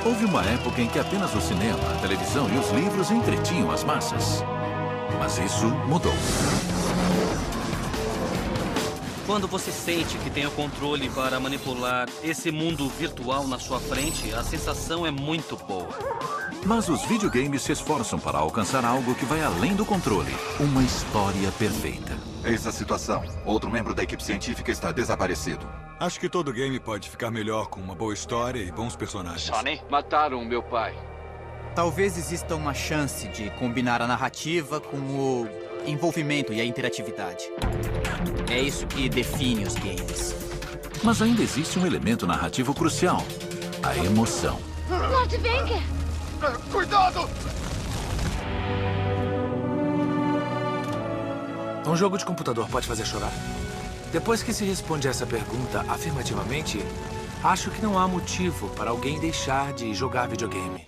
Houve uma época em que apenas o cinema, a televisão e os livros entretinham as massas. Mas isso mudou. Quando você sente que tem o controle para manipular esse mundo virtual na sua frente, a sensação é muito boa. Mas os videogames se esforçam para alcançar algo que vai além do controle. Uma história perfeita. Eis a situação. Outro membro da equipe científica está desaparecido. Acho que todo game pode ficar melhor com uma boa história e bons personagens. Sonny, mataram meu pai. Talvez exista uma chance de combinar a narrativa com o envolvimento e a interatividade. É isso que define os games. Mas ainda existe um elemento narrativo crucial: a emoção. Lord Venker! Cuidado! Um jogo de computador pode fazer chorar? Depois que se responde a essa pergunta afirmativamente, acho que não há motivo para alguém deixar de jogar videogame.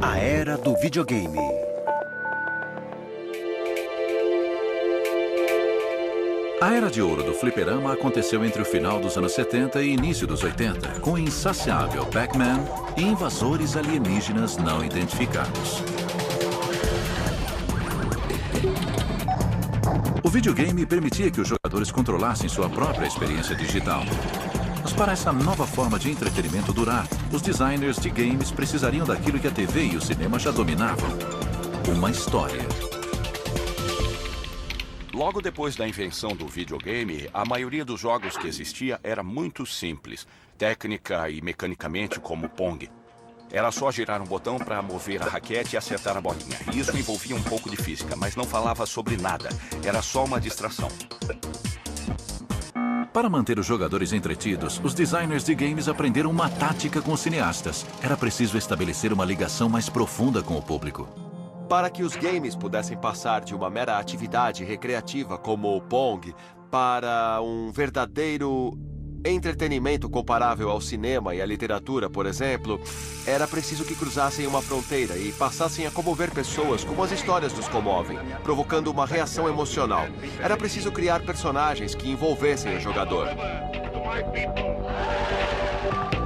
A era do videogame. A era de ouro do fliperama aconteceu entre o final dos anos 70 e início dos 80, com o insaciável Pac-Man e invasores alienígenas não identificados. O videogame permitia que os jogadores controlassem sua própria experiência digital. Mas para essa nova forma de entretenimento durar, os designers de games precisariam daquilo que a TV e o cinema já dominavam: uma história. Logo depois da invenção do videogame, a maioria dos jogos que existia era muito simples, técnica e mecanicamente como Pong. Era só girar um botão para mover a raquete e acertar a bolinha. E isso envolvia um pouco de física, mas não falava sobre nada. Era só uma distração. Para manter os jogadores entretidos, os designers de games aprenderam uma tática com os cineastas. Era preciso estabelecer uma ligação mais profunda com o público. Para que os games pudessem passar de uma mera atividade recreativa como o Pong para um verdadeiro entretenimento comparável ao cinema e à literatura, por exemplo, era preciso que cruzassem uma fronteira e passassem a comover pessoas como as histórias nos comovem, provocando uma reação emocional. Era preciso criar personagens que envolvessem o jogador.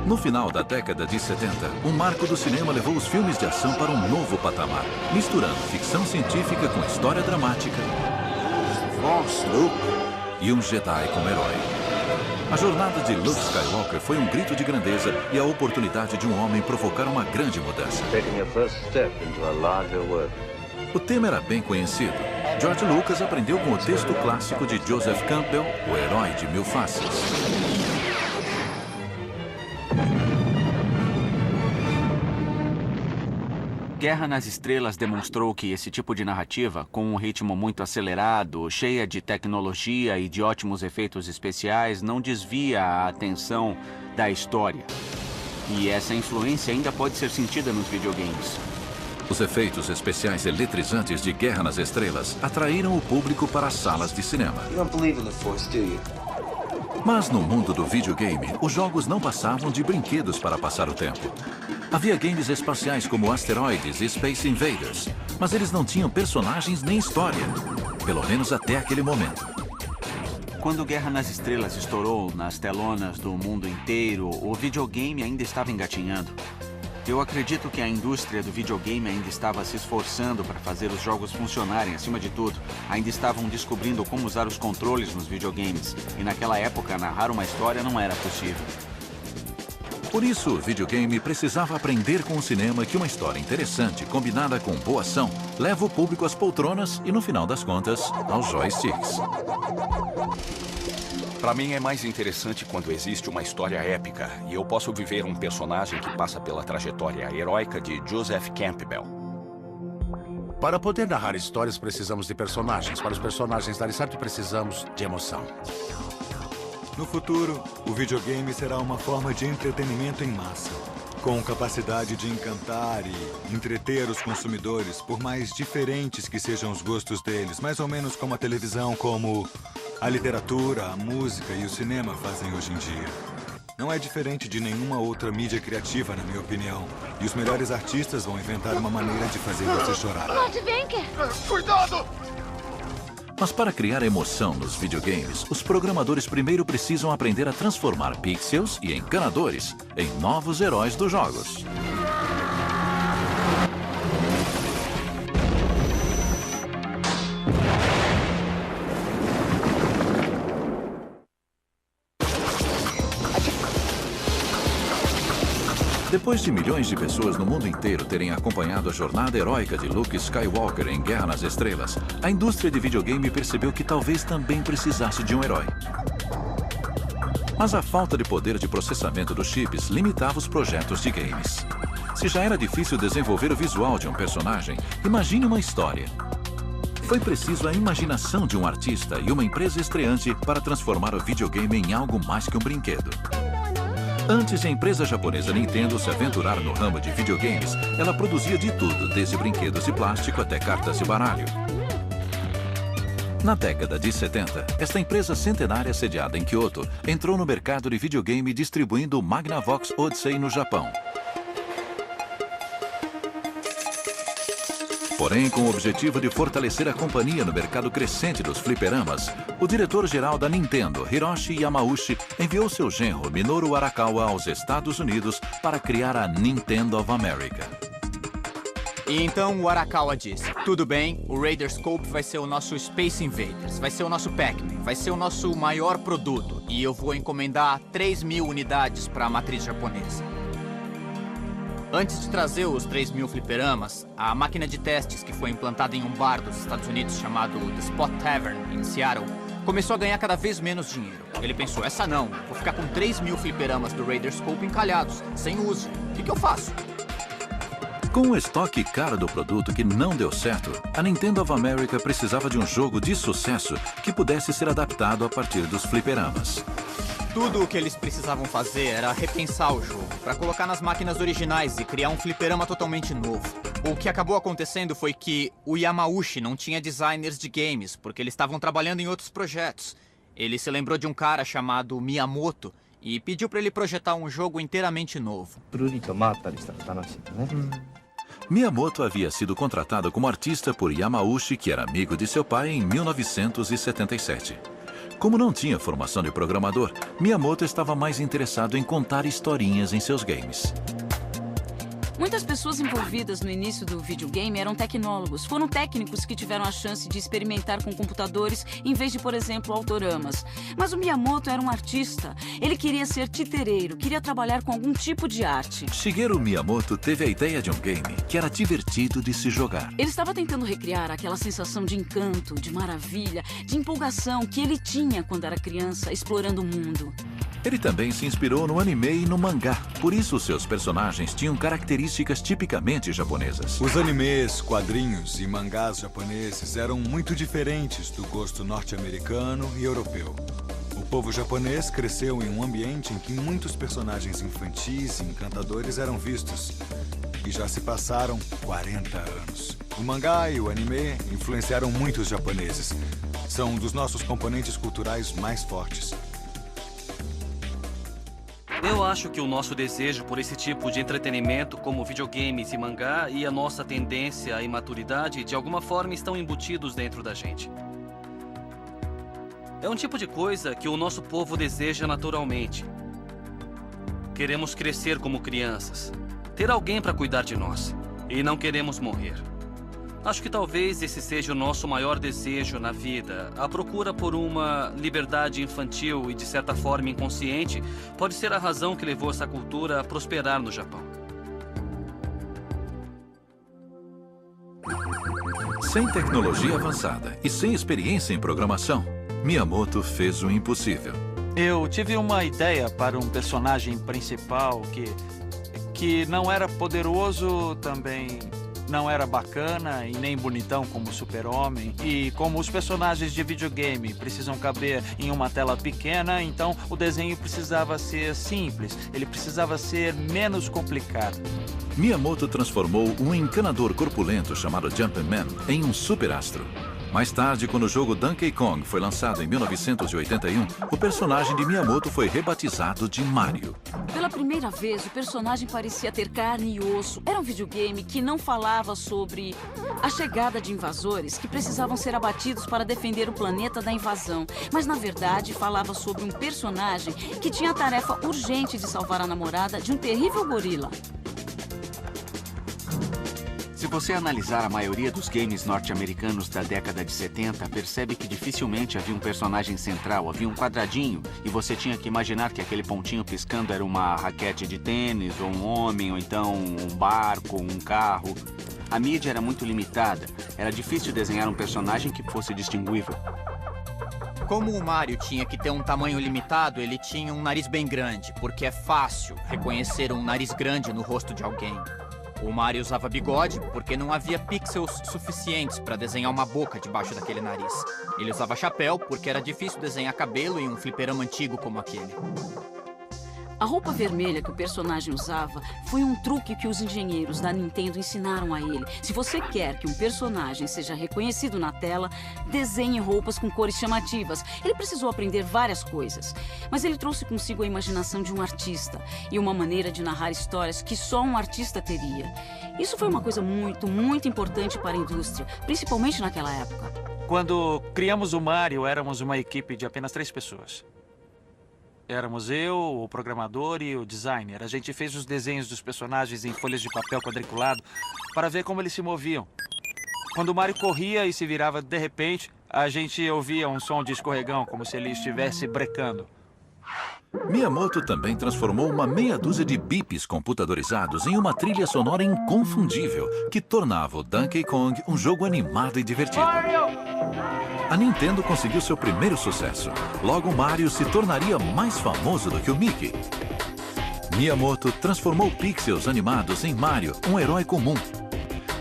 No final da década de 70, um marco do cinema levou os filmes de ação para um novo patamar, misturando ficção científica com história dramática e um Jedi como herói. A jornada de Luke Skywalker foi um grito de grandeza e a oportunidade de um homem provocar uma grande mudança. O tema era bem conhecido. George Lucas aprendeu com o texto clássico de Joseph Campbell, O Herói de Mil Faces. Guerra nas Estrelas demonstrou que esse tipo de narrativa, com um ritmo muito acelerado, cheia de tecnologia e de ótimos efeitos especiais, não desvia a atenção da história. E essa influência ainda pode ser sentida nos videogames. Os efeitos especiais eletrizantes de Guerra nas Estrelas atraíram o público para as salas de cinema. Mas no mundo do videogame, os jogos não passavam de brinquedos para passar o tempo. Havia games espaciais como Asteroids e Space Invaders, mas eles não tinham personagens nem história, pelo menos até aquele momento. Quando Guerra nas Estrelas estourou nas telonas do mundo inteiro, o videogame ainda estava engatinhando. Eu acredito que a indústria do videogame ainda estava se esforçando para fazer os jogos funcionarem acima de tudo. Ainda estavam descobrindo como usar os controles nos videogames. E naquela época, narrar uma história não era possível. Por isso, o videogame precisava aprender com o cinema que uma história interessante, combinada com boa ação, leva o público às poltronas e, no final das contas, aos joysticks. Para mim é mais interessante quando existe uma história épica e eu posso viver um personagem que passa pela trajetória heróica de Joseph Campbell. Para poder narrar histórias, precisamos de personagens. Para os personagens darem certo, precisamos de emoção. No futuro, o videogame será uma forma de entretenimento em massa, com capacidade de encantar e entreter os consumidores, por mais diferentes que sejam os gostos deles, mais ou menos como a televisão, como a literatura, a música e o cinema fazem hoje em dia. Não é diferente de nenhuma outra mídia criativa, na minha opinião. E os melhores artistas vão inventar uma maneira de fazer você chorar. Lord Venker! Cuidado! Mas para criar emoção nos videogames, os programadores primeiro precisam aprender a transformar pixels e encanadores em novos heróis dos jogos. Depois de milhões de pessoas no mundo inteiro terem acompanhado a jornada heróica de Luke Skywalker em Guerra nas Estrelas, a indústria de videogame percebeu que talvez também precisasse de um herói. Mas a falta de poder de processamento dos chips limitava os projetos de games. Se já era difícil desenvolver o visual de um personagem, imagine uma história. Foi preciso a imaginação de um artista e uma empresa estreante para transformar o videogame em algo mais que um brinquedo. Antes de a empresa japonesa Nintendo se aventurar no ramo de videogames, ela produzia de tudo, desde brinquedos de plástico até cartas de baralho. Na década de 70, esta empresa centenária sediada em Kyoto entrou no mercado de videogame distribuindo o Magnavox Odyssey no Japão. Porém, com o objetivo de fortalecer a companhia no mercado crescente dos fliperamas, o diretor-geral da Nintendo, Hiroshi Yamauchi, enviou seu genro Minoru Arakawa aos Estados Unidos para criar a Nintendo of America. E então o Arakawa disse, tudo bem, o Radarscope vai ser o nosso Space Invaders, vai ser o nosso Pac-Man, vai ser o nosso maior produto, e eu vou encomendar 3.000 unidades para a matriz japonesa. Antes de trazer os 3.000 fliperamas, a máquina de testes que foi implantada em um bar dos Estados Unidos chamado The Spot Tavern, em Seattle, começou a ganhar cada vez menos dinheiro. Ele pensou, essa não, vou ficar com 3.000 fliperamas do Radarscope encalhados, sem uso. O que eu faço? Com o estoque caro do produto que não deu certo, a Nintendo of America precisava de um jogo de sucesso que pudesse ser adaptado a partir dos fliperamas. Tudo o que eles precisavam fazer era repensar o jogo, para colocar nas máquinas originais e criar um fliperama totalmente novo. O que acabou acontecendo foi que o Yamauchi não tinha designers de games, porque eles estavam trabalhando em outros projetos. Ele se lembrou de um cara chamado Miyamoto e pediu para ele projetar um jogo inteiramente novo. Miyamoto havia sido contratado como artista por Yamauchi, que era amigo de seu pai, em 1977. Como não tinha formação de programador, Miyamoto estava mais interessado em contar historinhas em seus games. Muitas pessoas envolvidas no início do videogame eram tecnólogos. Foram técnicos que tiveram a chance de experimentar com computadores em vez de, por exemplo, autoramas. Mas o Miyamoto era um artista. Ele queria ser titereiro, queria trabalhar com algum tipo de arte. Shigeru Miyamoto teve a ideia de um game que era divertido de se jogar. Ele estava tentando recriar aquela sensação de encanto, de maravilha, de empolgação que ele tinha quando era criança, explorando o mundo. Ele também se inspirou no anime e no mangá. Por isso, seus personagens tinham características tipicamente japonesas. Os animes, quadrinhos e mangás japoneses eram muito diferentes do gosto norte-americano e europeu. O povo japonês cresceu em um ambiente em que muitos personagens infantis e encantadores eram vistos. E já se passaram 40 anos. O mangá e o anime influenciaram muitos japoneses. São um dos nossos componentes culturais mais fortes. Eu acho que o nosso desejo por esse tipo de entretenimento, como videogames e mangá, e a nossa tendência à imaturidade, de alguma forma estão embutidos dentro da gente. É um tipo de coisa que o nosso povo deseja naturalmente. Queremos crescer como crianças, ter alguém para cuidar de nós, e não queremos morrer. Acho que talvez esse seja o nosso maior desejo na vida. A procura por uma liberdade infantil e, de certa forma, inconsciente pode ser a razão que levou essa cultura a prosperar no Japão. Sem tecnologia avançada e sem experiência em programação, Miyamoto fez o impossível. Eu tive uma ideia para um personagem principal que não era poderoso, também não era bacana e nem bonitão como o Super-Homem. E como os personagens de videogame precisam caber em uma tela pequena, então o desenho precisava ser simples, ele precisava ser menos complicado. Miyamoto transformou um encanador corpulento chamado Jumpman em um superastro. Mais tarde, quando o jogo Donkey Kong foi lançado em 1981, o personagem de Miyamoto foi rebatizado de Mario. Pela primeira vez, o personagem parecia ter carne e osso. Era um videogame que não falava sobre a chegada de invasores que precisavam ser abatidos para defender o planeta da invasão. Mas, na verdade, falava sobre um personagem que tinha a tarefa urgente de salvar a namorada de um terrível gorila. Se você analisar a maioria dos games norte-americanos da década de 70, percebe que dificilmente havia um personagem central, havia um quadradinho, e você tinha que imaginar que aquele pontinho piscando era uma raquete de tênis, ou um homem, ou então um barco, um carro. A mídia era muito limitada, era difícil desenhar um personagem que fosse distinguível. Como o Mario tinha que ter um tamanho limitado, ele tinha um nariz bem grande, porque é fácil reconhecer um nariz grande no rosto de alguém. O Mario usava bigode porque não havia pixels suficientes para desenhar uma boca debaixo daquele nariz. Ele usava chapéu porque era difícil desenhar cabelo em um fliperama antigo como aquele. A roupa vermelha que o personagem usava foi um truque que os engenheiros da Nintendo ensinaram a ele. Se você quer que um personagem seja reconhecido na tela, desenhe roupas com cores chamativas. Ele precisou aprender várias coisas, mas ele trouxe consigo a imaginação de um artista e uma maneira de narrar histórias que só um artista teria. Isso foi uma coisa muito importante para a indústria, principalmente naquela época. Quando criamos o Mario, éramos uma equipe de apenas 3 pessoas. Éramos eu, o programador e o designer. A gente fez os desenhos dos personagens em folhas de papel quadriculado para ver como eles se moviam. Quando o Mario corria e se virava de repente, a gente ouvia um som de escorregão, como se ele estivesse brecando. Miyamoto também transformou uma meia dúzia de bips computadorizados em uma trilha sonora inconfundível, que tornava o Donkey Kong um jogo animado e divertido. A Nintendo conseguiu seu primeiro sucesso. Logo, Mario se tornaria mais famoso do que o Mickey. Miyamoto transformou pixels animados em Mario, um herói comum.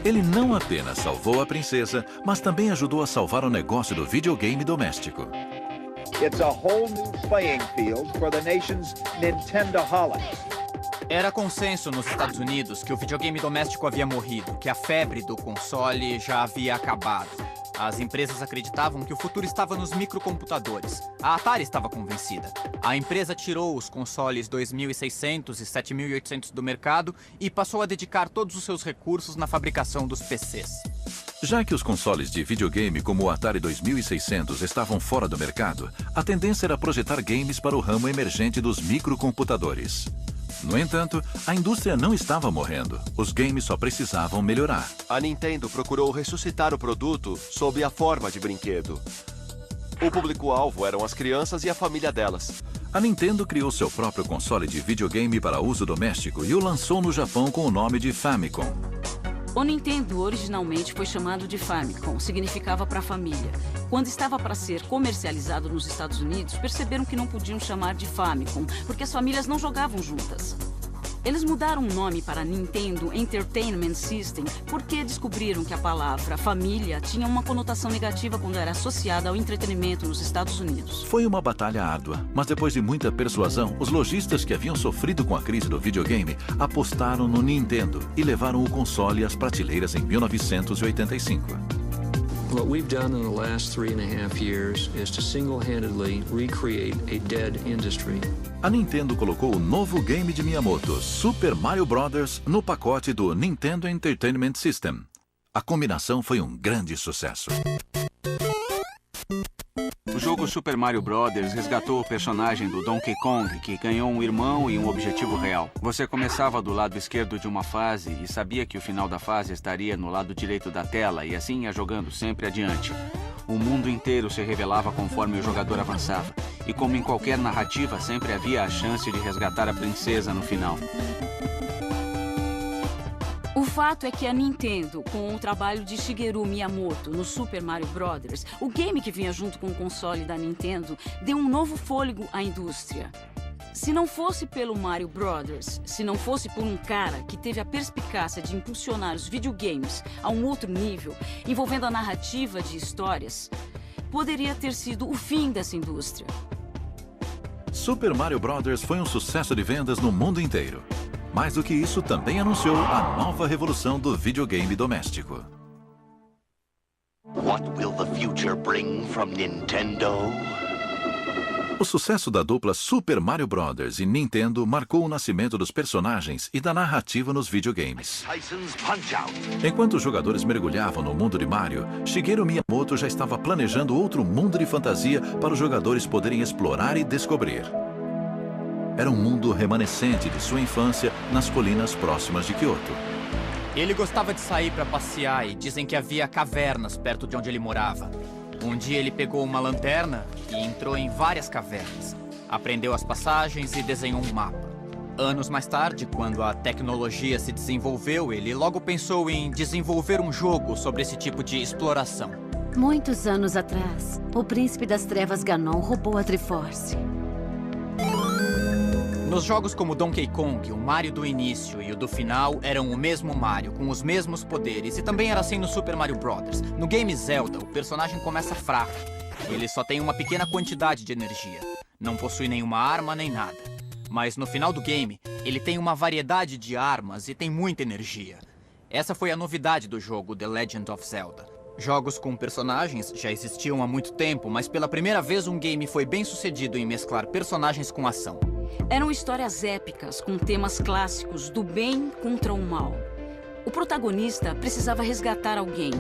Ele não apenas salvou a princesa, mas também ajudou a salvar o negócio do videogame doméstico. It's a whole new playing field for the nation's Nintendo-holics. Era consenso nos Estados Unidos que o videogame doméstico havia morrido, que a febre do console já havia acabado. As empresas acreditavam que o futuro estava nos microcomputadores. A Atari estava convencida. A empresa tirou os consoles 2600 e 7800 do mercado e passou a dedicar todos os seus recursos na fabricação dos PCs. Já que os consoles de videogame como o Atari 2600 estavam fora do mercado, a tendência era projetar games para o ramo emergente dos microcomputadores. No entanto, a indústria não estava morrendo. Os games só precisavam melhorar. A Nintendo procurou ressuscitar o produto sob a forma de brinquedo. O público-alvo eram as crianças e a família delas. A Nintendo criou seu próprio console de videogame para uso doméstico e o lançou no Japão com o nome de Famicom. O Nintendo originalmente foi chamado de Famicom, significava para família. Quando estava para ser comercializado nos Estados Unidos, perceberam que não podiam chamar de Famicom, porque as famílias não jogavam juntas. Eles mudaram o nome para Nintendo Entertainment System porque descobriram que a palavra família tinha uma conotação negativa quando era associada ao entretenimento nos Estados Unidos. Foi uma batalha árdua, mas depois de muita persuasão, os lojistas que haviam sofrido com a crise do videogame apostaram no Nintendo e levaram o console às prateleiras em 1985. What we've done in the last 3.5 years is to single-handedly recreate a dead industry. A Nintendo colocou o novo game de Miyamoto, Super Mario Bros., no pacote do Nintendo Entertainment System. A combinação foi um grande sucesso. O jogo Super Mario Bros. Resgatou o personagem do Donkey Kong, que ganhou um irmão e um objetivo real. Você começava do lado esquerdo de uma fase e sabia que o final da fase estaria no lado direito da tela e assim ia jogando sempre adiante. O mundo inteiro se revelava conforme o jogador avançava. E como em qualquer narrativa, sempre havia a chance de resgatar a princesa no final. O fato é que a Nintendo, com o trabalho de Shigeru Miyamoto no Super Mario Bros., o game que vinha junto com o console da Nintendo, deu um novo fôlego à indústria. Se não fosse pelo Mario Bros., se não fosse por um cara que teve a perspicácia de impulsionar os videogames a um outro nível, envolvendo a narrativa de histórias, poderia ter sido o fim dessa indústria. Super Mario Bros. Foi um sucesso de vendas no mundo inteiro. Mais do que isso, também anunciou a nova revolução do videogame doméstico. What will the future bring from Nintendo? O sucesso da dupla Super Mario Bros. E Nintendo marcou o nascimento dos personagens e da narrativa nos videogames. Tyson's Punch-Out! Enquanto os jogadores mergulhavam no mundo de Mario, Shigeru Miyamoto já estava planejando outro mundo de fantasia para os jogadores poderem explorar e descobrir. Era um mundo remanescente de sua infância nas colinas próximas de Kyoto. Ele gostava de sair para passear e dizem que havia cavernas perto de onde ele morava. Um dia ele pegou uma lanterna e entrou em várias cavernas. Aprendeu as passagens e desenhou um mapa. Anos mais tarde, quando a tecnologia se desenvolveu, ele logo pensou em desenvolver um jogo sobre esse tipo de exploração. Muitos anos atrás, o príncipe das trevas Ganon roubou a Triforce. Nos jogos como Donkey Kong, o Mario do início e o do final eram o mesmo Mario, com os mesmos poderes, e também era assim no Super Mario Bros. No game Zelda, o personagem começa fraco. Ele só tem uma pequena quantidade de energia. Não possui nenhuma arma nem nada. Mas no final do game, ele tem uma variedade de armas e tem muita energia. Essa foi a novidade do jogo The Legend of Zelda. Jogos com personagens já existiam há muito tempo, mas pela primeira vez um game foi bem sucedido em mesclar personagens com ação. Eram histórias épicas, com temas clássicos do bem contra o mal. O protagonista precisava resgatar alguém.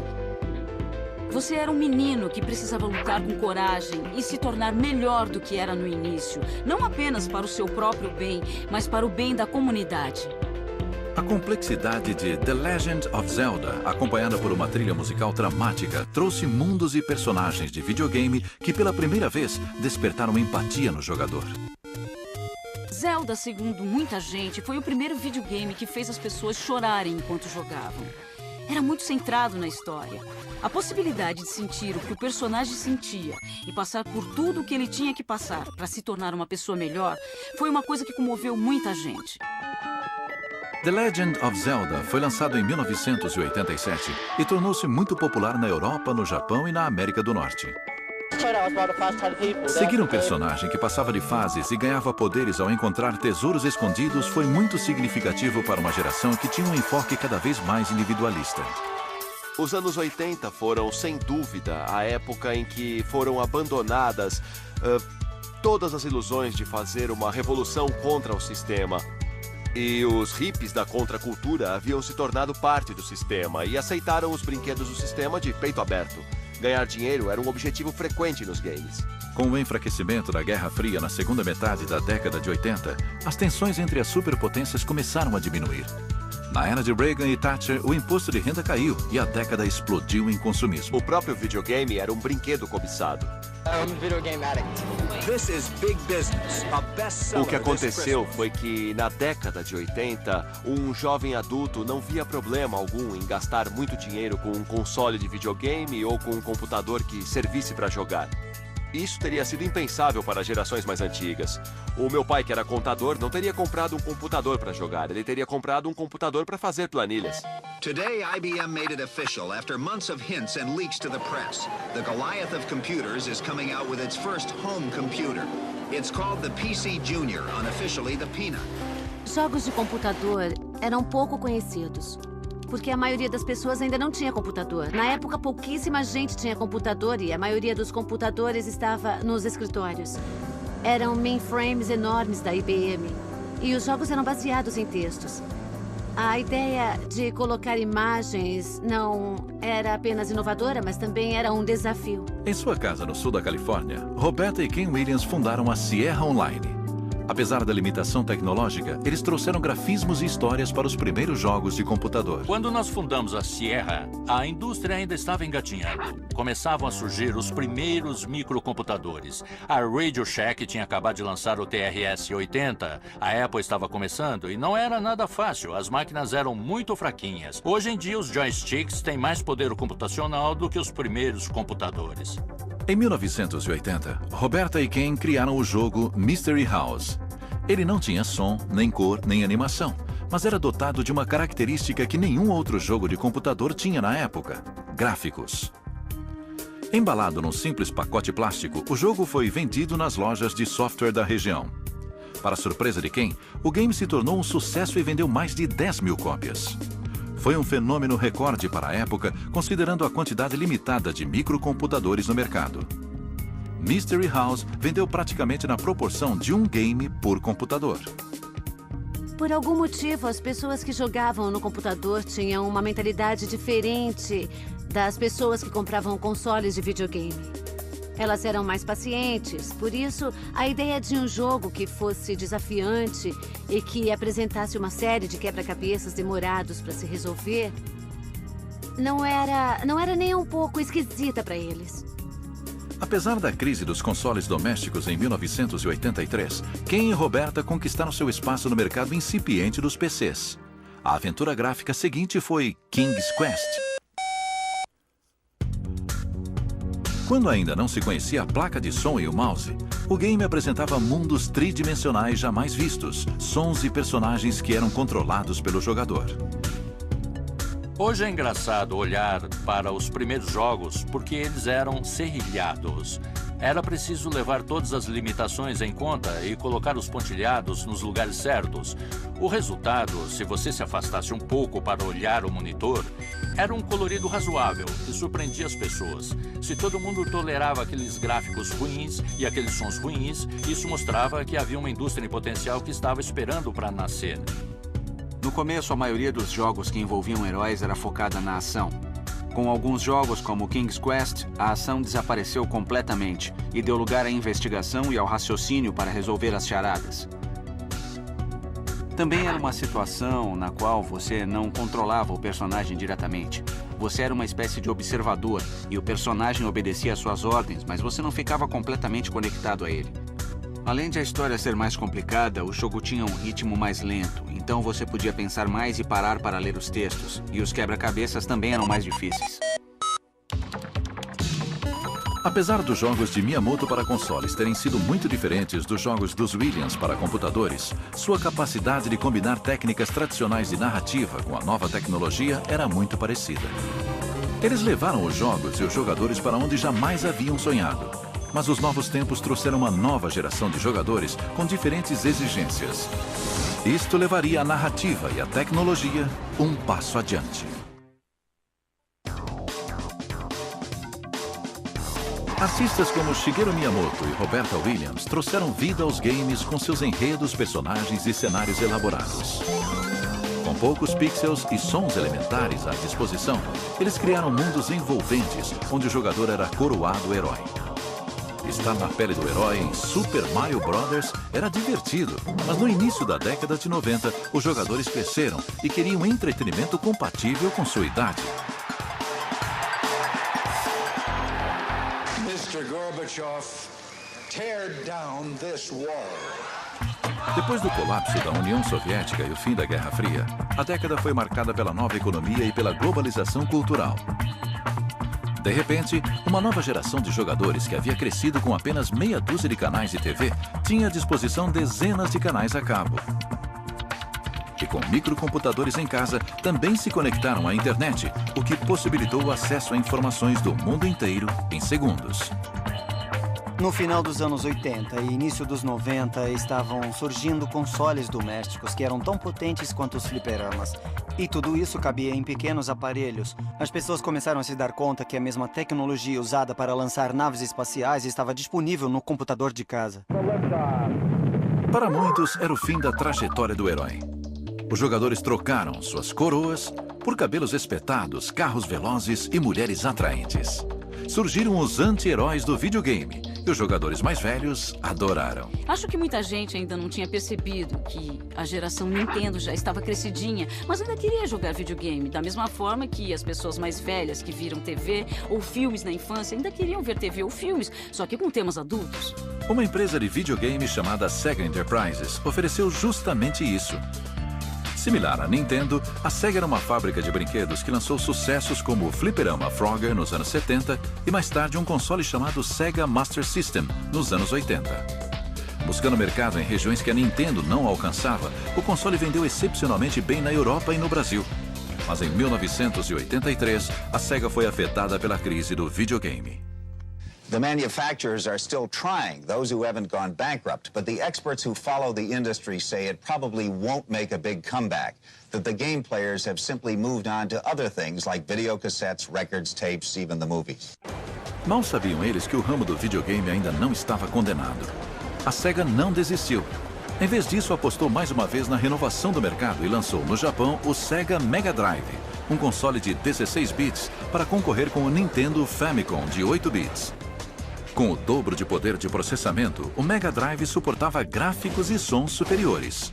Você era um menino que precisava lutar com coragem e se tornar melhor do que era no início. Não apenas para o seu próprio bem, mas para o bem da comunidade. A complexidade de The Legend of Zelda, acompanhada por uma trilha musical dramática, trouxe mundos e personagens de videogame que pela primeira vez despertaram empatia no jogador. Zelda, segundo muita gente, foi o primeiro videogame que fez as pessoas chorarem enquanto jogavam. Era muito centrado na história. A possibilidade de sentir o que o personagem sentia e passar por tudo o que ele tinha que passar para se tornar uma pessoa melhor foi uma coisa que comoveu muita gente. The Legend of Zelda foi lançado em 1987 e tornou-se muito popular na Europa, no Japão e na América do Norte. Seguir um personagem que passava de fases e ganhava poderes ao encontrar tesouros escondidos foi muito significativo para uma geração que tinha um enfoque cada vez mais individualista. Os anos 80 foram, sem dúvida, a época em que foram abandonadas todas as ilusões de fazer uma revolução contra o sistema. E os hippies da contracultura haviam se tornado parte do sistema e aceitaram os brinquedos do sistema de peito aberto. Ganhar dinheiro era um objetivo frequente nos games. Com o enfraquecimento da Guerra Fria na segunda metade da década de 80, as tensões entre as superpotências começaram a diminuir. Na era de Reagan e Thatcher, o imposto de renda caiu e a década explodiu em consumismo. O próprio videogame era um brinquedo cobiçado. O que aconteceu foi que, na década de 80, um jovem adulto não via problema algum em gastar muito dinheiro com um console de videogame ou com um computador que servisse para jogar. Isso teria sido impensável para gerações mais antigas. O meu pai, que era contador, não teria comprado um computador para jogar. Ele teria comprado um computador para fazer planilhas. Today, IBM made it official after months of hints and leaks to the press. The Goliath of computers is coming out with its first home computer. It's called the PC Junior, unofficially the Peanut. Jogos de computador eram pouco conhecidos, porque a maioria das pessoas ainda não tinha computador. Na época, pouquíssima gente tinha computador e a maioria dos computadores estava nos escritórios. Eram mainframes enormes da IBM e os jogos eram baseados em textos. A ideia de colocar imagens não era apenas inovadora, mas também era um desafio. Em sua casa no sul da Califórnia, Roberta e Ken Williams fundaram a Sierra Online. Apesar da limitação tecnológica, eles trouxeram grafismos e histórias para os primeiros jogos de computador. Quando nós fundamos a Sierra, a indústria ainda estava engatinhando. Começavam a surgir os primeiros microcomputadores. A Radio Shack tinha acabado de lançar o TRS-80, a Apple estava começando e não era nada fácil, as máquinas eram muito fraquinhas. Hoje em dia, os joysticks têm mais poder computacional do que os primeiros computadores. Em 1980, Roberta e Ken criaram o jogo Mystery House. Ele não tinha som, nem cor, nem animação, mas era dotado de uma característica que nenhum outro jogo de computador tinha na época: gráficos. Embalado num simples pacote plástico, o jogo foi vendido nas lojas de software da região. Para surpresa de Ken, o game se tornou um sucesso e vendeu mais de 10 mil cópias. Foi um fenômeno recorde para a época, considerando a quantidade limitada de microcomputadores no mercado. Mystery House vendeu praticamente na proporção de um game por computador. Por algum motivo, as pessoas que jogavam no computador tinham uma mentalidade diferente das pessoas que compravam consoles de videogame. Elas eram mais pacientes, por isso, a ideia de um jogo que fosse desafiante e que apresentasse uma série de quebra-cabeças demorados para se resolver não era nem um pouco esquisita para eles. Apesar da crise dos consoles domésticos em 1983, Ken e Roberta conquistaram seu espaço no mercado incipiente dos PCs. A aventura gráfica seguinte foi King's Quest. Quando ainda não se conhecia a placa de som e o mouse, o game apresentava mundos tridimensionais jamais vistos, sons e personagens que eram controlados pelo jogador. Hoje é engraçado olhar para os primeiros jogos porque eles eram serrilhados. Era preciso levar todas as limitações em conta e colocar os pontilhados nos lugares certos. O resultado, se você se afastasse um pouco para olhar o monitor, era um colorido razoável que surpreendia as pessoas. Se todo mundo tolerava aqueles gráficos ruins e aqueles sons ruins, isso mostrava que havia uma indústria em potencial que estava esperando para nascer. No começo, a maioria dos jogos que envolviam heróis era focada na ação. Com alguns jogos, como King's Quest, a ação desapareceu completamente e deu lugar à investigação e ao raciocínio para resolver as charadas. Também era uma situação na qual você não controlava o personagem diretamente. Você era uma espécie de observador e o personagem obedecia às suas ordens, mas você não ficava completamente conectado a ele. Além de a história ser mais complicada, o jogo tinha um ritmo mais lento, então você podia pensar mais e parar para ler os textos. E os quebra-cabeças também eram mais difíceis. Apesar dos jogos de Miyamoto para consoles terem sido muito diferentes dos jogos dos Williams para computadores, sua capacidade de combinar técnicas tradicionais de narrativa com a nova tecnologia era muito parecida. Eles levaram os jogos e os jogadores para onde jamais haviam sonhado. Mas os novos tempos trouxeram uma nova geração de jogadores com diferentes exigências. Isto levaria a narrativa e a tecnologia um passo adiante. Artistas como Shigeru Miyamoto e Roberta Williams trouxeram vida aos games com seus enredos, personagens e cenários elaborados. Com poucos pixels e sons elementares à disposição, eles criaram mundos envolventes onde o jogador era coroado herói. Estar na pele do herói em Super Mario Bros. Era divertido, mas no início da década de 90, os jogadores cresceram e queriam entretenimento compatível com sua idade. Mr. Gorbachev, tear down this wall. Depois do colapso da União Soviética e o fim da Guerra Fria, a década foi marcada pela nova economia e pela globalização cultural. De repente, uma nova geração de jogadores que havia crescido com apenas meia dúzia de canais de TV tinha à disposição dezenas de canais a cabo. E com microcomputadores em casa, também se conectaram à internet, o que possibilitou o acesso a informações do mundo inteiro em segundos. No final dos anos 80 e início dos 90, estavam surgindo consoles domésticos que eram tão potentes quanto os fliperamas. E tudo isso cabia em pequenos aparelhos. As pessoas começaram a se dar conta que a mesma tecnologia usada para lançar naves espaciais estava disponível no computador de casa. Para muitos, era o fim da trajetória do herói. Os jogadores trocaram suas coroas por cabelos espetados, carros velozes e mulheres atraentes. Surgiram os anti-heróis do videogame e os jogadores mais velhos adoraram. Acho que muita gente ainda não tinha percebido que a geração Nintendo já estava crescidinha, mas ainda queria jogar videogame, da mesma forma que as pessoas mais velhas que viram TV ou filmes na infância ainda queriam ver TV ou filmes, só que com temas adultos. Uma empresa de videogame chamada Sega Enterprises ofereceu justamente isso. Similar à Nintendo, a Sega era uma fábrica de brinquedos que lançou sucessos como o fliperama Frogger nos anos 70 e mais tarde um console chamado Sega Master System nos anos 80. Buscando mercado em regiões que a Nintendo não alcançava, o console vendeu excepcionalmente bem na Europa e no Brasil. Mas em 1983, a Sega foi afetada pela crise do videogame. The manufacturers are still trying, those who haven't gone bankrupt, but the experts who follow the industry say it probably won't make a big comeback, that the game players have simply moved on to other things like videocassettes, records, tapes, even the movies. Mal sabiam eles que o ramo do videogame ainda não estava condenado. A Sega não desistiu. Em vez disso, apostou mais uma vez na renovação do mercado e lançou no Japão o Sega Mega Drive, um console de 16 bits para concorrer com o Nintendo Famicom de 8 bits. Com o dobro de poder de processamento, o Mega Drive suportava gráficos e sons superiores.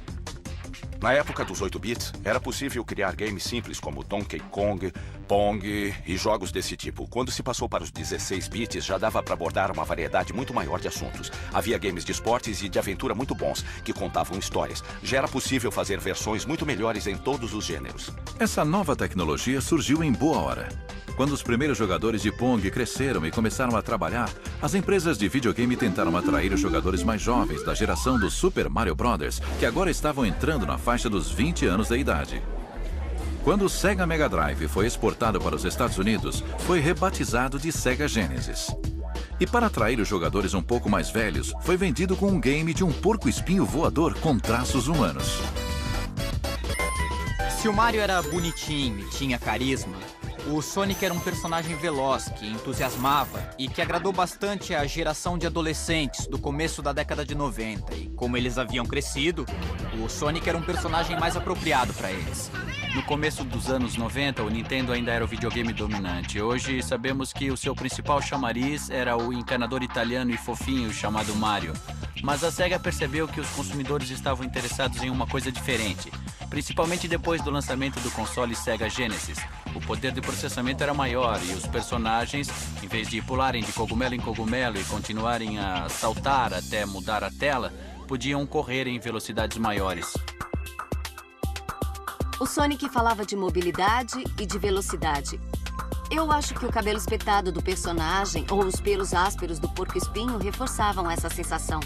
Na época dos 8 bits, era possível criar games simples como Donkey Kong, Pong e jogos desse tipo. Quando se passou para os 16 bits, já dava para abordar uma variedade muito maior de assuntos. Havia games de esportes e de aventura muito bons, que contavam histórias. Já era possível fazer versões muito melhores em todos os gêneros. Essa nova tecnologia surgiu em boa hora. Quando os primeiros jogadores de Pong cresceram e começaram a trabalhar, as empresas de videogame tentaram atrair os jogadores mais jovens da geração do Super Mario Bros., que agora estavam entrando na faixa dos 20 anos de idade. Quando o Sega Mega Drive foi exportado para os Estados Unidos, foi rebatizado de Sega Genesis. E para atrair os jogadores um pouco mais velhos, foi vendido com um game de um porco-espinho voador com traços humanos. Se o Mario era bonitinho e tinha carisma, o Sonic era um personagem veloz que entusiasmava e que agradou bastante a geração de adolescentes do começo da década de 90. E como eles haviam crescido, o Sonic era um personagem mais apropriado para eles. No começo dos anos 90, o Nintendo ainda era o videogame dominante. Hoje sabemos que o seu principal chamariz era o encanador italiano e fofinho chamado Mario. Mas a Sega percebeu que os consumidores estavam interessados em uma coisa diferente, principalmente depois do lançamento do console Sega Genesis. O poder de processamento era maior e os personagens, em vez de pularem de cogumelo em cogumelo e continuarem a saltar até mudar a tela, podiam correr em velocidades maiores. O Sonic falava de mobilidade e de velocidade. Eu acho que o cabelo espetado do personagem ou os pelos ásperos do porco-espinho reforçavam essa sensação.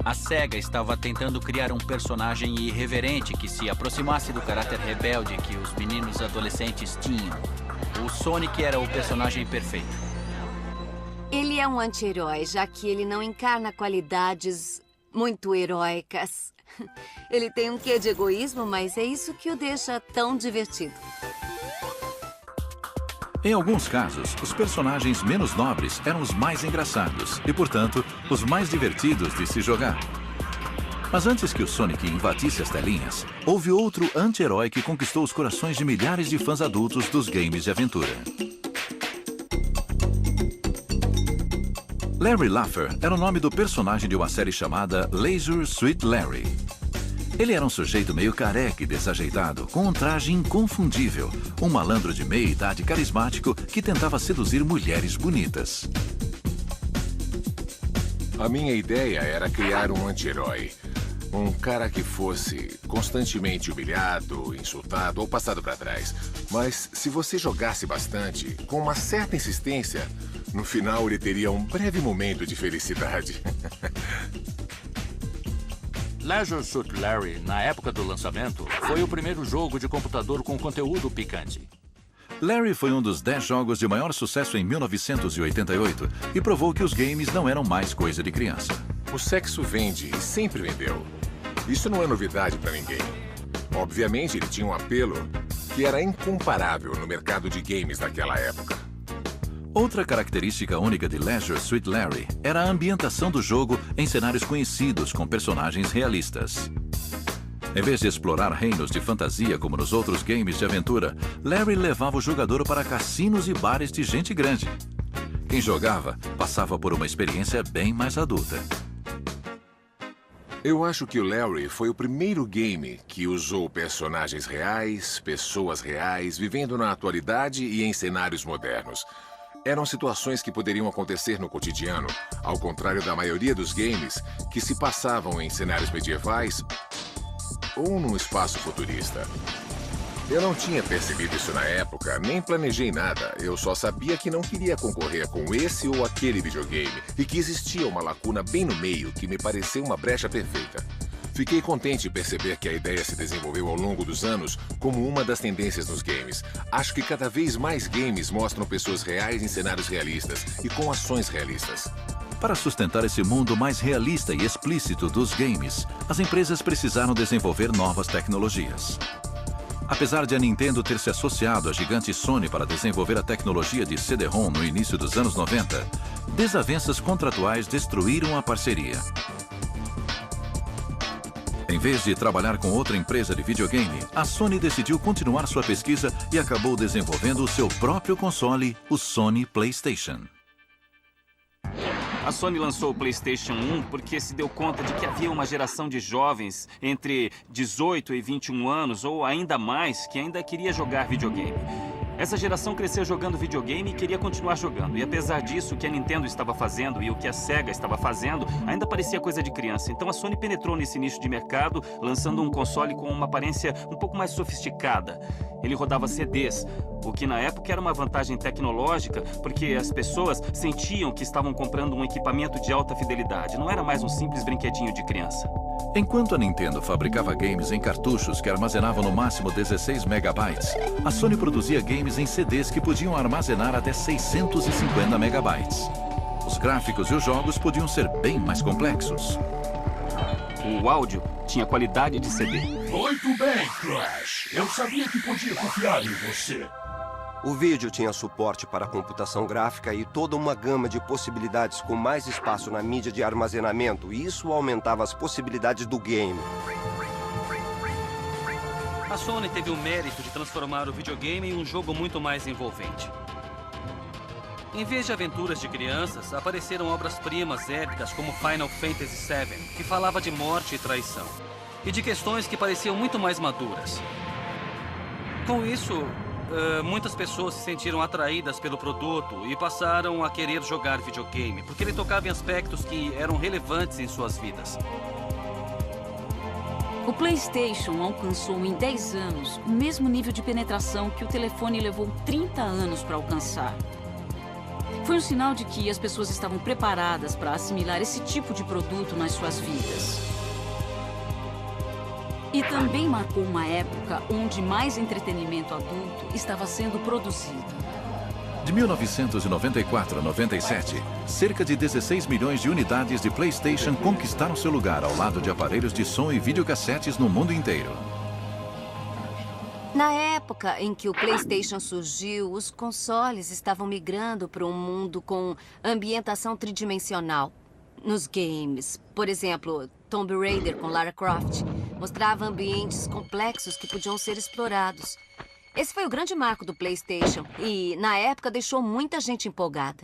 A Sega estava tentando criar um personagem irreverente que se aproximasse do caráter rebelde que os meninos adolescentes tinham. O Sonic era o personagem perfeito. Ele é um anti-herói, já que ele não encarna qualidades muito heróicas. Ele tem um quê de egoísmo, mas é isso que o deixa tão divertido. Em alguns casos, os personagens menos nobres eram os mais engraçados e, portanto, os mais divertidos de se jogar. Mas antes que o Sonic invadisse as telinhas, houve outro anti-herói que conquistou os corações de milhares de fãs adultos dos games de aventura. Larry Laffer era o nome do personagem de uma série chamada Leisure Suit Larry. Ele era um sujeito meio careca e desajeitado, com um traje inconfundível, um malandro de meia-idade carismático que tentava seduzir mulheres bonitas. A minha ideia era criar um anti-herói. Um cara que fosse constantemente humilhado, insultado ou passado para trás. Mas se você jogasse bastante, com uma certa insistência, no final ele teria um breve momento de felicidade. Leisure Suit Larry, na época do lançamento, foi o primeiro jogo de computador com conteúdo picante. Larry foi um dos 10 jogos de maior sucesso em 1988 e provou que os games não eram mais coisa de criança. O sexo vende e sempre vendeu. Isso não é novidade para ninguém. Obviamente, ele tinha um apelo que era incomparável no mercado de games daquela época. Outra característica única de Leisure Suit Larry era a ambientação do jogo em cenários conhecidos com personagens realistas. Em vez de explorar reinos de fantasia como nos outros games de aventura, Larry levava o jogador para cassinos e bares de gente grande. Quem jogava passava por uma experiência bem mais adulta. Eu acho que o Larry foi o primeiro game que usou personagens reais, pessoas reais, vivendo na atualidade e em cenários modernos. Eram situações que poderiam acontecer no cotidiano, ao contrário da maioria dos games que se passavam em cenários medievais ou num espaço futurista. Eu não tinha percebido isso na época, nem planejei nada. Eu só sabia que não queria concorrer com esse ou aquele videogame e que existia uma lacuna bem no meio que me pareceu uma brecha perfeita. Fiquei contente em perceber que a ideia se desenvolveu ao longo dos anos como uma das tendências nos games. Acho que cada vez mais games mostram pessoas reais em cenários realistas e com ações realistas. Para sustentar esse mundo mais realista e explícito dos games, as empresas precisaram desenvolver novas tecnologias. Apesar de a Nintendo ter se associado à gigante Sony para desenvolver a tecnologia de CD-ROM no início dos anos 90, desavenças contratuais destruíram a parceria. Em vez de trabalhar com outra empresa de videogame, a Sony decidiu continuar sua pesquisa e acabou desenvolvendo o seu próprio console, o Sony PlayStation. A Sony lançou o PlayStation 1 porque se deu conta de que havia uma geração de jovens entre 18 e 21 anos, ou ainda mais, que ainda queria jogar videogame. Essa geração cresceu jogando videogame e queria continuar jogando. E apesar disso, o que a Nintendo estava fazendo e o que a Sega estava fazendo ainda parecia coisa de criança. Então a Sony penetrou nesse nicho de mercado, lançando um console com uma aparência um pouco mais sofisticada. Ele rodava CDs, o que na época era uma vantagem tecnológica, porque as pessoas sentiam que estavam comprando um equipamento de alta fidelidade. Não era mais um simples brinquedinho de criança. Enquanto a Nintendo fabricava games em cartuchos que armazenavam no máximo 16 megabytes, a Sony produzia games em CDs que podiam armazenar até 650 megabytes. Os gráficos e os jogos podiam ser bem mais complexos. O áudio tinha qualidade de CD. Muito bem, Crash. Eu sabia que podia confiar em você. O vídeo tinha suporte para computação gráfica e toda uma gama de possibilidades com mais espaço na mídia de armazenamento, e isso aumentava as possibilidades do game. A Sony teve o mérito de transformar o videogame em um jogo muito mais envolvente. Em vez de aventuras de crianças, apareceram obras-primas épicas como Final Fantasy VII, que falava de morte e traição, e de questões que pareciam muito mais maduras. Com isso, muitas pessoas se sentiram atraídas pelo produto e passaram a querer jogar videogame, porque ele tocava em aspectos que eram relevantes em suas vidas. O PlayStation alcançou em 10 anos o mesmo nível de penetração que o telefone levou 30 anos para alcançar. Foi um sinal de que as pessoas estavam preparadas para assimilar esse tipo de produto nas suas vidas. E também marcou uma época onde mais entretenimento adulto estava sendo produzido. De 1994 a 97, cerca de 16 milhões de unidades de PlayStation conquistaram seu lugar ao lado de aparelhos de som e videocassetes no mundo inteiro. Na época em que o PlayStation surgiu, os consoles estavam migrando para um mundo com ambientação tridimensional. Nos games, por exemplo, Tomb Raider com Lara Croft mostrava ambientes complexos que podiam ser explorados. Esse foi o grande marco do PlayStation e, na época, deixou muita gente empolgada.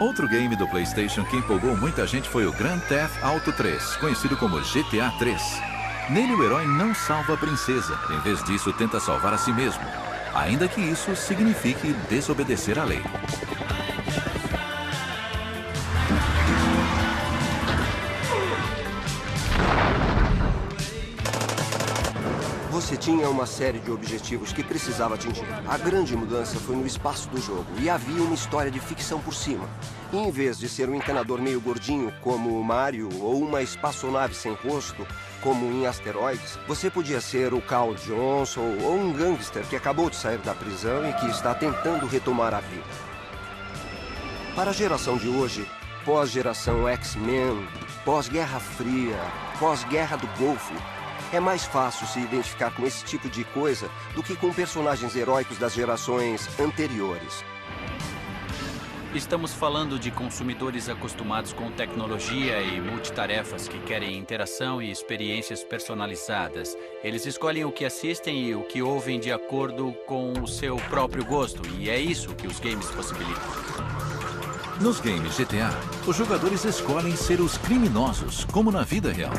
Outro game do PlayStation que empolgou muita gente foi o Grand Theft Auto 3, conhecido como GTA 3. Nele, o herói não salva a princesa. Em vez disso, tenta salvar a si mesmo, ainda que isso signifique desobedecer à lei. Você tinha uma série de objetivos que precisava atingir. A grande mudança foi no espaço do jogo e havia uma história de ficção por cima. E em vez de ser um encanador meio gordinho como o Mario ou uma espaçonave sem rosto como em Asteroids, você podia ser o Carl Johnson ou um gangster que acabou de sair da prisão e que está tentando retomar a vida. Para a geração de hoje, pós-geração X-Men, pós-Guerra Fria, pós-Guerra do Golfo, é mais fácil se identificar com esse tipo de coisa do que com personagens heróicos das gerações anteriores. Estamos falando de consumidores acostumados com tecnologia e multitarefas que querem interação e experiências personalizadas. Eles escolhem o que assistem e o que ouvem de acordo com o seu próprio gosto, e é isso que os games possibilitam. Nos games GTA, os jogadores escolhem ser os criminosos, como na vida real.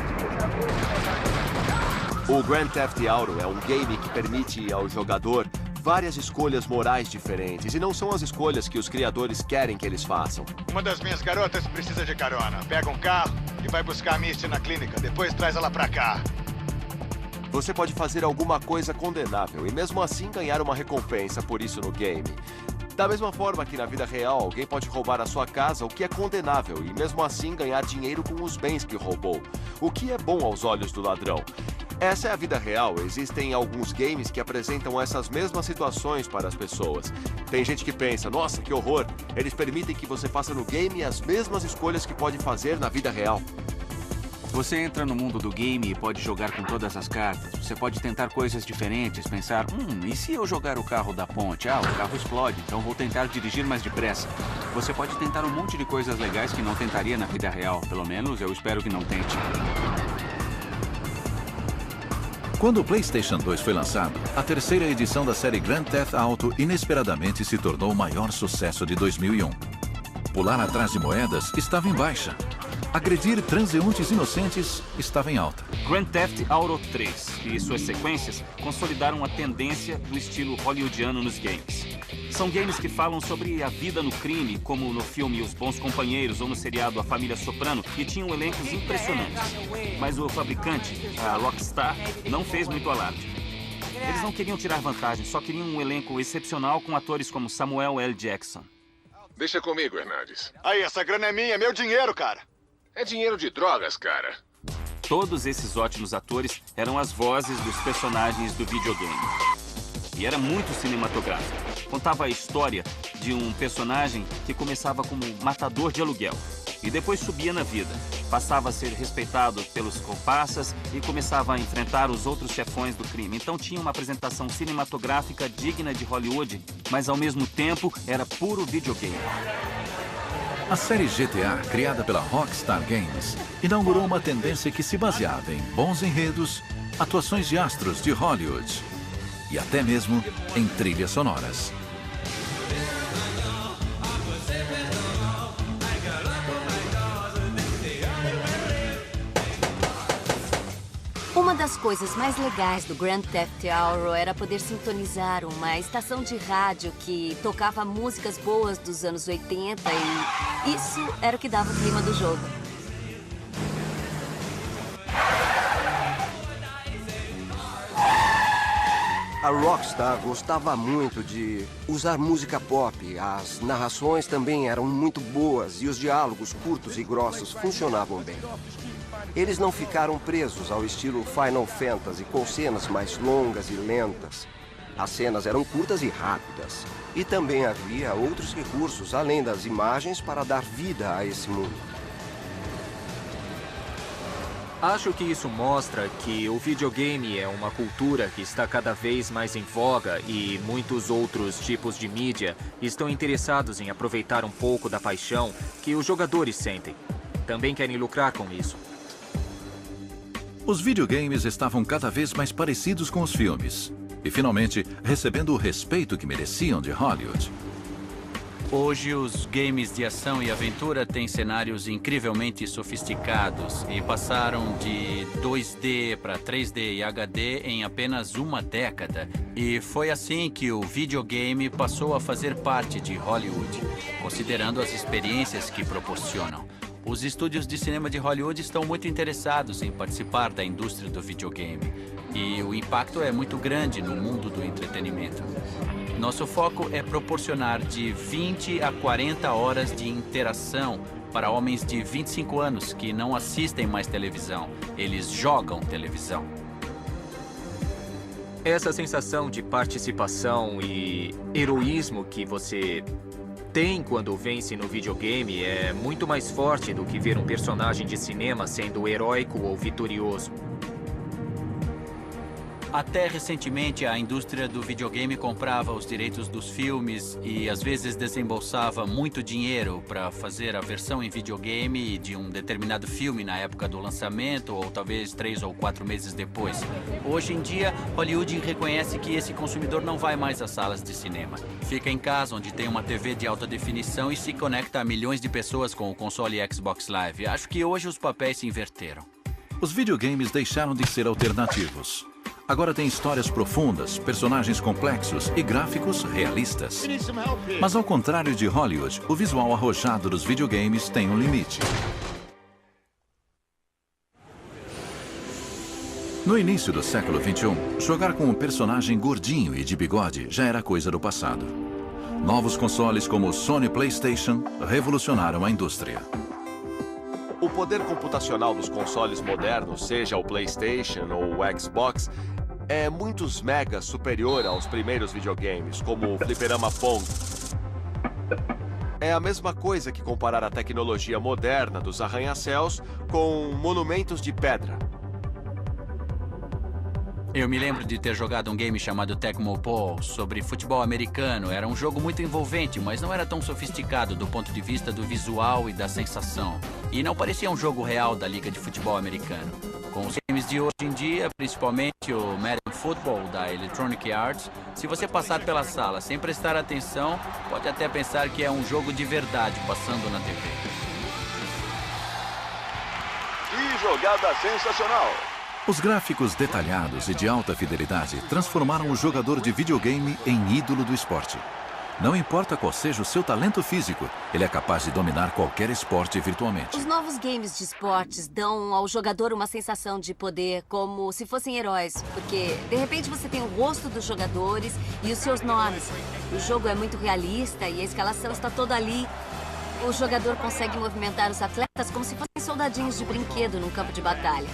O Grand Theft Auto é um game que permite ao jogador várias escolhas morais diferentes, e não são as escolhas que os criadores querem que eles façam. Uma das minhas garotas precisa de carona. Pega um carro e vai buscar a Misty na clínica. Depois traz ela pra cá. Você pode fazer alguma coisa condenável e mesmo assim ganhar uma recompensa por isso no game. Da mesma forma que na vida real, alguém pode roubar a sua casa, o que é condenável, e mesmo assim ganhar dinheiro com os bens que roubou, o que é bom aos olhos do ladrão. Essa é a vida real. Existem alguns games que apresentam essas mesmas situações para as pessoas. Tem gente que pensa, nossa, que horror. Eles permitem que você faça no game as mesmas escolhas que pode fazer na vida real. Você entra no mundo do game e pode jogar com todas as cartas. Você pode tentar coisas diferentes, pensar, e se eu jogar o carro da ponte? Ah, o carro explode, então vou tentar dirigir mais depressa. Você pode tentar um monte de coisas legais que não tentaria na vida real. Pelo menos, eu espero que não tente. Quando o PlayStation 2 foi lançado, a terceira edição da série Grand Theft Auto inesperadamente se tornou o maior sucesso de 2001. Pular atrás de moedas estava em baixa. Agredir transeuntes inocentes estava em alta. Grand Theft Auto 3 e suas sequências consolidaram a tendência do estilo hollywoodiano nos games. São games que falam sobre a vida no crime, como no filme Os Bons Companheiros ou no seriado A Família Soprano, e tinham elencos impressionantes. Mas o fabricante, a Rockstar, não fez muito alarde. Eles não queriam tirar vantagem, só queriam um elenco excepcional com atores como Samuel L. Jackson. Deixa comigo, Hernandes. Aí, essa grana é minha, é meu dinheiro, cara. É dinheiro de drogas, cara. Todos esses ótimos atores eram as vozes dos personagens do videogame. E era muito cinematográfico. Contava a história de um personagem que começava como matador de aluguel e depois subia na vida. Passava a ser respeitado pelos comparsas e começava a enfrentar os outros chefões do crime. Então tinha uma apresentação cinematográfica digna de Hollywood, mas ao mesmo tempo era puro videogame. A série GTA, criada pela Rockstar Games, inaugurou uma tendência que se baseava em bons enredos, atuações de astros de Hollywood e até mesmo em trilhas sonoras. Uma das coisas mais legais do Grand Theft Auto era poder sintonizar uma estação de rádio que tocava músicas boas dos anos 80 e isso era o que dava o clima do jogo. A Rockstar gostava muito de usar música pop. As narrações também eram muito boas e os diálogos curtos e grossos funcionavam bem. Eles não ficaram presos ao estilo Final Fantasy, com cenas mais longas e lentas. As cenas eram curtas e rápidas. E também havia outros recursos, além das imagens, para dar vida a esse mundo. Acho que isso mostra que o videogame é uma cultura que está cada vez mais em voga e muitos outros tipos de mídia estão interessados em aproveitar um pouco da paixão que os jogadores sentem. Também querem lucrar com isso. Os videogames estavam cada vez mais parecidos com os filmes e, finalmente, recebendo o respeito que mereciam de Hollywood. Hoje, os games de ação e aventura têm cenários incrivelmente sofisticados e passaram de 2D para 3D e HD em apenas uma década. E foi assim que o videogame passou a fazer parte de Hollywood, considerando as experiências que proporcionam. Os estúdios de cinema de Hollywood estão muito interessados em participar da indústria do videogame. E o impacto é muito grande no mundo do entretenimento. Nosso foco é proporcionar de 20 a 40 horas de interação para homens de 25 anos que não assistem mais televisão. Eles jogam televisão. Essa sensação de participação e heroísmo que você tem quando vence no videogame é muito mais forte do que ver um personagem de cinema sendo heróico ou vitorioso. Até recentemente, a indústria do videogame comprava os direitos dos filmes e às vezes desembolsava muito dinheiro para fazer a versão em videogame de um determinado filme na época do lançamento ou talvez 3 ou 4 meses depois. Hoje em dia, Hollywood reconhece que esse consumidor não vai mais às salas de cinema. Fica em casa, onde tem uma TV de alta definição e se conecta a milhões de pessoas com o console Xbox Live. Acho que hoje os papéis se inverteram. Os videogames deixaram de ser alternativos. Agora tem histórias profundas, personagens complexos e gráficos realistas. Mas ao contrário de Hollywood, o visual arrojado dos videogames tem um limite. No início do século XXI, jogar com um personagem gordinho e de bigode já era coisa do passado. Novos consoles como o Sony PlayStation revolucionaram a indústria. O poder computacional dos consoles modernos, seja o PlayStation ou o Xbox, é muitos megas superior aos primeiros videogames, como o fliperama Pong. É a mesma coisa que comparar a tecnologia moderna dos arranha-céus com monumentos de pedra. Eu me lembro de ter jogado um game chamado Tecmo Bowl sobre futebol americano. Era um jogo muito envolvente, mas não era tão sofisticado do ponto de vista do visual e da sensação. E não parecia um jogo real da Liga de Futebol Americano. Com os games de hoje em dia, principalmente o Madden Football da Electronic Arts, se você passar pela sala sem prestar atenção, pode até pensar que é um jogo de verdade passando na TV. Que jogada sensacional! Os gráficos detalhados e de alta fidelidade transformaram o jogador de videogame em ídolo do esporte. Não importa qual seja o seu talento físico, ele é capaz de dominar qualquer esporte virtualmente. Os novos games de esportes dão ao jogador uma sensação de poder, como se fossem heróis. Porque, de repente, você tem o rosto dos jogadores e os seus nomes. O jogo é muito realista e a escalação está toda ali. O jogador consegue movimentar os atletas como se fossem soldadinhos de brinquedo num campo de batalha.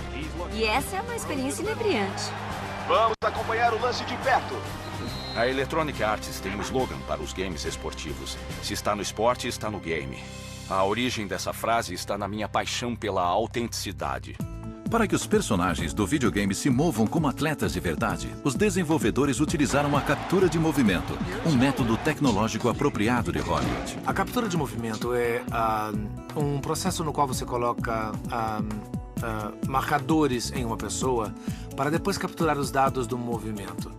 E essa é uma experiência inebriante. Vamos acompanhar o lance de perto. A Electronic Arts tem um slogan para os games esportivos. Se está no esporte, está no game. A origem dessa frase está na minha paixão pela autenticidade. Para que os personagens do videogame se movam como atletas de verdade, os desenvolvedores utilizaram a captura de movimento, um método tecnológico apropriado de Hollywood. A captura de movimento é um processo no qual você coloca marcadores em uma pessoa para depois capturar os dados do movimento.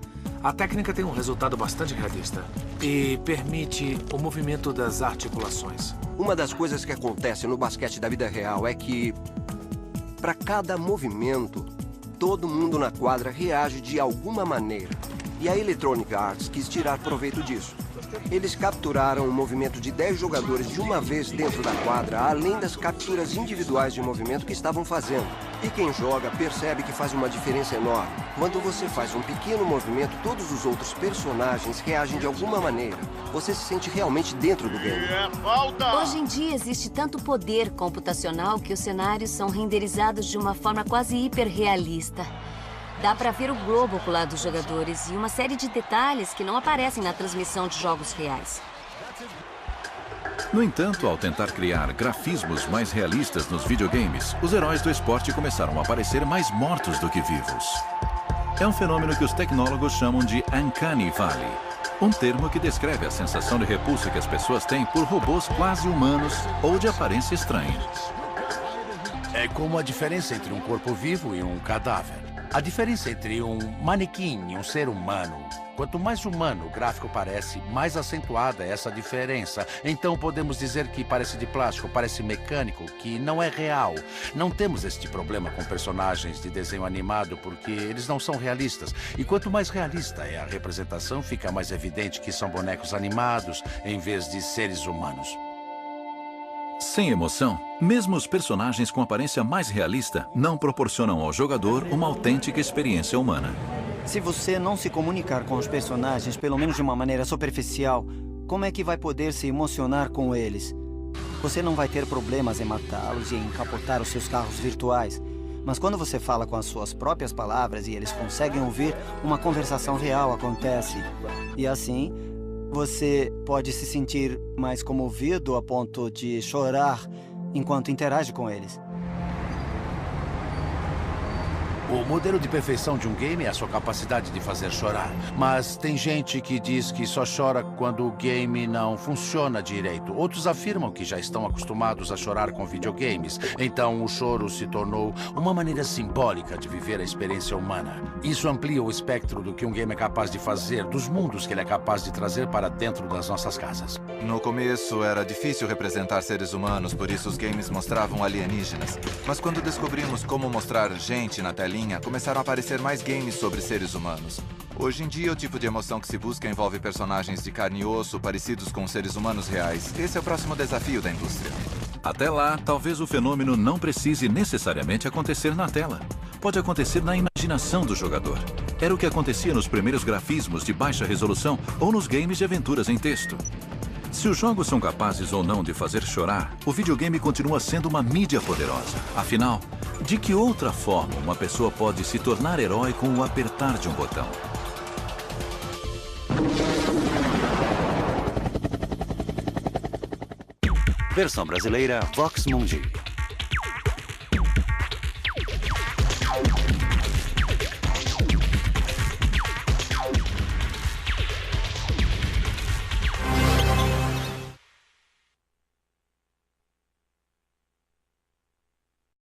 A técnica tem um resultado bastante realista e permite o movimento das articulações. Uma das coisas que acontece no basquete da vida real é que, para cada movimento, todo mundo na quadra reage de alguma maneira. E a Electronic Arts quis tirar proveito disso. Eles capturaram o movimento de 10 jogadores de uma vez dentro da quadra, além das capturas individuais de movimento que estavam fazendo. E quem joga percebe que faz uma diferença enorme. Quando você faz um pequeno movimento, todos os outros personagens reagem de alguma maneira. Você se sente realmente dentro do game. Hoje em dia existe tanto poder computacional que os cenários são renderizados de uma forma quase hiperrealista. Dá pra ver o globo ocular dos jogadores e uma série de detalhes que não aparecem na transmissão de jogos reais. No entanto, ao tentar criar grafismos mais realistas nos videogames, os heróis do esporte começaram a parecer mais mortos do que vivos. É um fenômeno que os tecnólogos chamam de Uncanny Valley, um termo que descreve a sensação de repulsa que as pessoas têm por robôs quase humanos ou de aparência estranha. É como a diferença entre um corpo vivo e um cadáver. A diferença entre um manequim e um ser humano. Quanto mais humano o gráfico parece, mais acentuada é essa diferença. Então podemos dizer que parece de plástico, parece mecânico, que não é real. Não temos este problema com personagens de desenho animado porque eles não são realistas. E quanto mais realista é a representação, fica mais evidente que são bonecos animados em vez de seres humanos. Sem emoção, mesmo os personagens com aparência mais realista não proporcionam ao jogador uma autêntica experiência humana. Se você não se comunicar com os personagens, pelo menos de uma maneira superficial, como é que vai poder se emocionar com eles? Você não vai ter problemas em matá-los e em capotar os seus carros virtuais. Mas quando você fala com as suas próprias palavras e eles conseguem ouvir, uma conversação real acontece. E assim, você pode se sentir mais comovido a ponto de chorar enquanto interage com eles. O modelo de perfeição de um game é a sua capacidade de fazer chorar. Mas tem gente que diz que só chora quando o game não funciona direito. Outros afirmam que já estão acostumados a chorar com videogames. Então o choro se tornou uma maneira simbólica de viver a experiência humana. Isso amplia o espectro do que um game é capaz de fazer, dos mundos que ele é capaz de trazer para dentro das nossas casas. No começo era difícil representar seres humanos, por isso os games mostravam alienígenas. Mas quando descobrimos como mostrar gente na telinha, começaram a aparecer mais games sobre seres humanos. Hoje em dia, o tipo de emoção que se busca envolve personagens de carne e osso parecidos com seres humanos reais. Esse é o próximo desafio da indústria. Até lá, talvez o fenômeno não precise necessariamente acontecer na tela. Pode acontecer na imaginação do jogador. Era o que acontecia nos primeiros grafismos de baixa resolução ou nos games de aventuras em texto. Se os jogos são capazes ou não de fazer chorar, o videogame continua sendo uma mídia poderosa. Afinal, de que outra forma uma pessoa pode se tornar herói com o apertar de um botão? Versão brasileira Vox Mundi.